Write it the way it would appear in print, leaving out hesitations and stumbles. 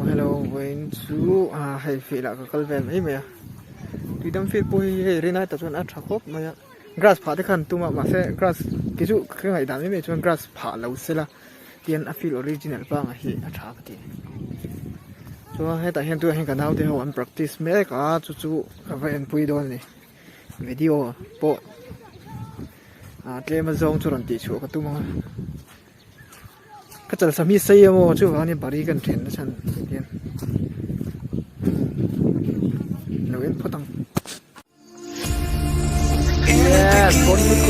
hello when chú hay phi là cái câu về mấy mày tuy đâm phi bôi hay rena ta chọn ăn thắc hop mày grass phá thế khăn tụi mà sẽ grass cái chú cái ngày đám mấy chọn grass phá lâu xí là tiền affil original bang hi thắc cái cho hay tại hiện tôi hiện cái nào thì họ ăn practice mấy cả chú cái phải ăn bôi đòn này video bộ cái mà dùng cho làm tỷ số cái tụi màก็จะสามีเสียโมช่วยว่านี่บริกันเทรนนะฉันเรียนเราเอ็นพอตังเย้บอลลูก